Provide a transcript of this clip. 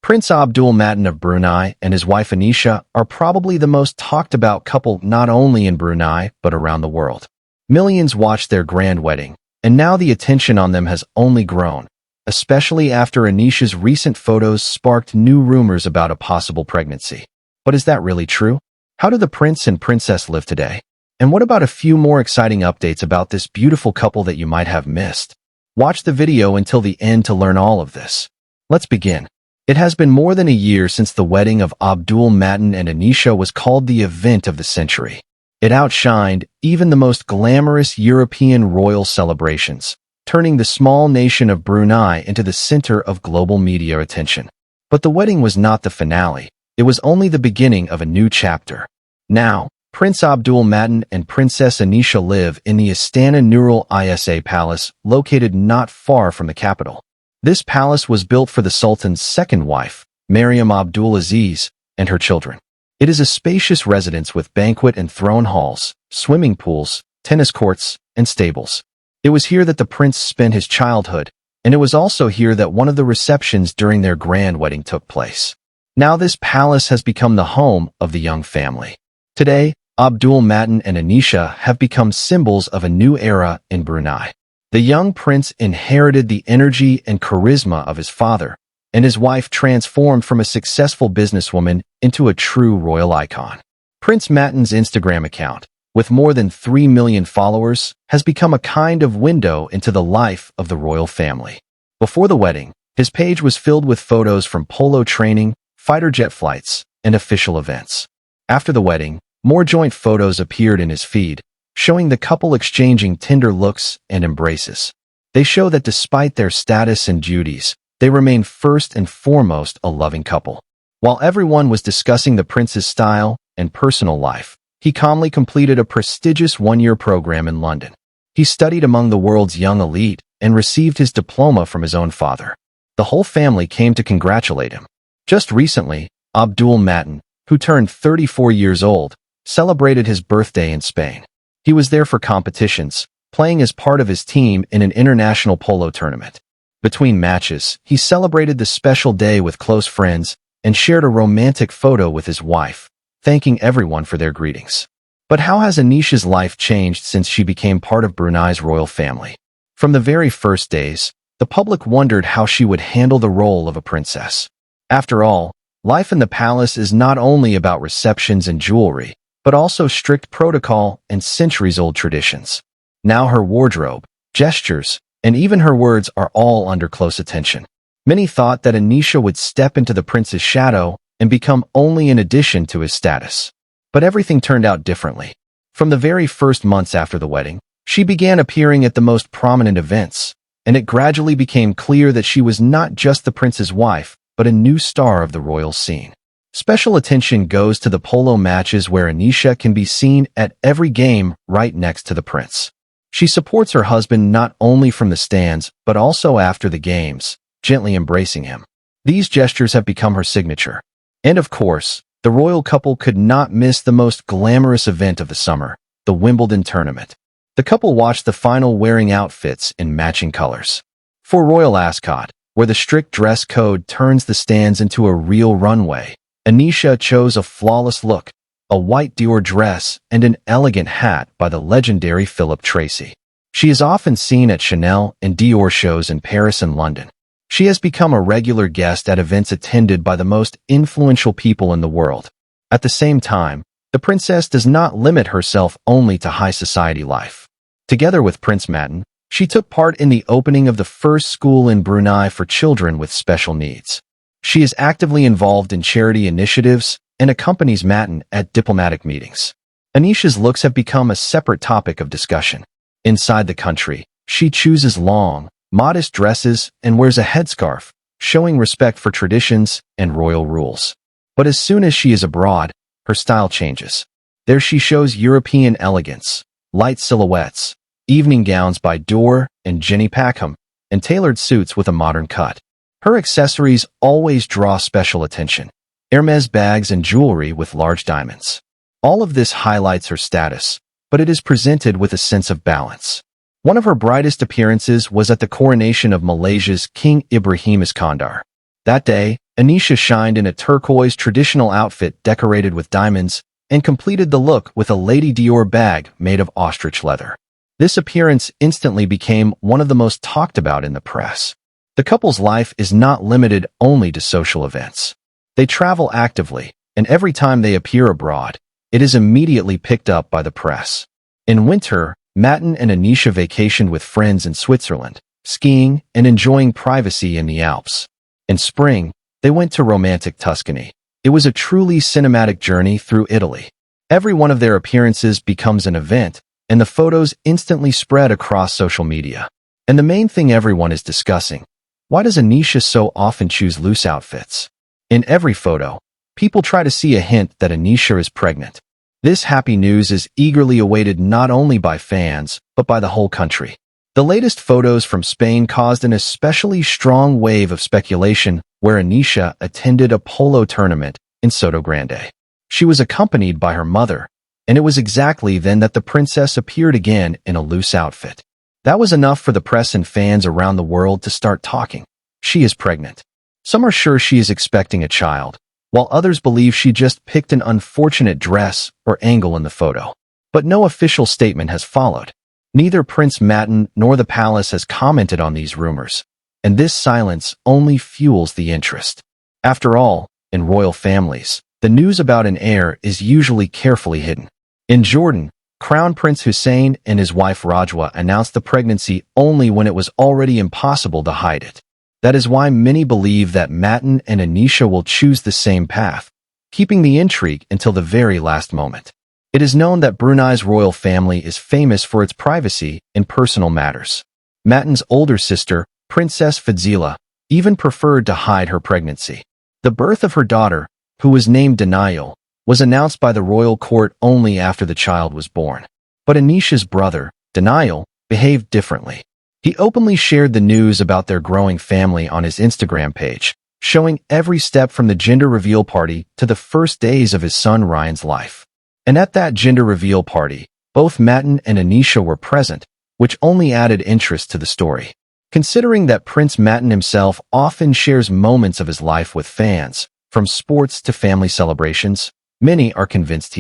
Prince Abdul Mateen of Brunei and his wife Anisha are probably the most talked about couple not only in Brunei but around the world. Millions watched their grand wedding, and now the attention on them has only grown, especially after Anisha's recent photos sparked new rumors about a possible pregnancy. But is that really true? How do the prince and princess live today? And what about a few more exciting updates about this beautiful couple that you might have missed? Watch the video until the end to learn all of this. Let's begin. It has been more than a year since the wedding of Abdul Mateen and Anisha was called the event of the century. It outshined even the most glamorous European royal celebrations, turning the small nation of Brunei into the center of global media attention. But the wedding was not the finale. It was only the beginning of a new chapter. Now, Prince Abdul Mateen and Princess Anisha live in the Istana Nurul Isa Palace, located not far from the capital. This palace was built for the Sultan's second wife, Maryam Abdulaziz, and her children. It is a spacious residence with banquet and throne halls, swimming pools, tennis courts, and stables. It was here that the prince spent his childhood, and it was also here that one of the receptions during their grand wedding took place. Now this palace has become the home of the young family. Today, Abdul Mateen and Anisha have become symbols of a new era in Brunei. The young prince inherited the energy and charisma of his father, and his wife transformed from a successful businesswoman into a true royal icon. Prince Mateen's Instagram account, with more than 3 million followers, has become a kind of window into the life of the royal family. Before the wedding, his page was filled with photos from polo training, fighter jet flights, and official events. After the wedding, more joint photos appeared in his feed, showing the couple exchanging tender looks and embraces. They show that despite their status and duties, they remain first and foremost a loving couple. While everyone was discussing the prince's style and personal life, he calmly completed a prestigious one-year program in London. He studied among the world's young elite and received his diploma from his own father. The whole family came to congratulate him. Just recently, Abdul Mateen, who turned 34 years old, celebrated his birthday in Spain. He was there for competitions, playing as part of his team in an international polo tournament. Between matches, he celebrated the special day with close friends and shared a romantic photo with his wife, thanking everyone for their greetings. But how has Anisha's life changed since she became part of Brunei's royal family? From the very first days, the public wondered how she would handle the role of a princess. After all, life in the palace is not only about receptions and jewelry, but also strict protocol and centuries-old traditions. Now her wardrobe, gestures, and even her words are all under close attention. Many thought that Anisha would step into the prince's shadow and become only an addition to his status. But everything turned out differently. From the very first months after the wedding, she began appearing at the most prominent events, and it gradually became clear that she was not just the prince's wife, but a new star of the royal scene. Special attention goes to the polo matches where Anisha can be seen at every game right next to the prince. She supports her husband not only from the stands, but also after the games, gently embracing him. These gestures have become her signature. And of course, the royal couple could not miss the most glamorous event of the summer, the Wimbledon tournament. The couple watched the final wearing outfits in matching colors. For Royal Ascot, where the strict dress code turns the stands into a real runway, Anisha chose a flawless look, a white Dior dress, and an elegant hat by the legendary Philip Tracy. She is often seen at Chanel and Dior shows in Paris and London. She has become a regular guest at events attended by the most influential people in the world. At the same time, the princess does not limit herself only to high society life. Together with Prince Mateen, she took part in the opening of the first school in Brunei for children with special needs. She is actively involved in charity initiatives and accompanies Mateen at diplomatic meetings. Anisha's looks have become a separate topic of discussion. Inside the country, she chooses long, modest dresses and wears a headscarf, showing respect for traditions and royal rules. But as soon as she is abroad, her style changes. There she shows European elegance, light silhouettes, evening gowns by Dior and Jenny Packham, and tailored suits with a modern cut. Her accessories always draw special attention. Hermes bags and jewelry with large diamonds. All of this highlights her status, but it is presented with a sense of balance. One of her brightest appearances was at the coronation of Malaysia's King Ibrahim Iskandar. That day, Anisha shined in a turquoise traditional outfit decorated with diamonds and completed the look with a Lady Dior bag made of ostrich leather. This appearance instantly became one of the most talked about in the press. The couple's life is not limited only to social events. They travel actively, and every time they appear abroad, it is immediately picked up by the press. In winter, Mateen and Anisha vacationed with friends in Switzerland, skiing and enjoying privacy in the Alps. In spring, they went to romantic Tuscany. It was a truly cinematic journey through Italy. Every one of their appearances becomes an event, and the photos instantly spread across social media. And the main thing everyone is discussing: why does Anisha so often choose loose outfits? In every photo, people try to see a hint that Anisha is pregnant. This happy news is eagerly awaited not only by fans, but by the whole country. The latest photos from Spain caused an especially strong wave of speculation where Anisha attended a polo tournament in Soto Grande. She was accompanied by her mother, and it was exactly then that the princess appeared again in a loose outfit. That was enough for the press and fans around the world to start talking. She is pregnant. Some are sure she is expecting a child, while others believe she just picked an unfortunate dress or angle in the photo. But no official statement has followed. Neither Prince Mateen nor the palace has commented on these rumors, and this silence only fuels the interest. After all, in royal families, the news about an heir is usually carefully hidden. In Jordan, Crown Prince Hussein and his wife Rajwa announced the pregnancy only when it was already impossible to hide it. That is why many believe that Mateen and Anisha will choose the same path, keeping the intrigue until the very last moment. It is known that Brunei's royal family is famous for its privacy in personal matters. Mateen's older sister, Princess Fadzila, even preferred to hide her pregnancy. The birth of her daughter, who was named Daniel, was announced by the royal court only after the child was born. But Anisha's brother, Daniel, behaved differently. He openly shared the news about their growing family on his Instagram page, showing every step from the gender reveal party to the first days of his son Ryan's life. And at that gender reveal party, both Mateen and Anisha were present, which only added interest to the story. Considering that Prince Mateen himself often shares moments of his life with fans, from sports to family celebrations, many are convinced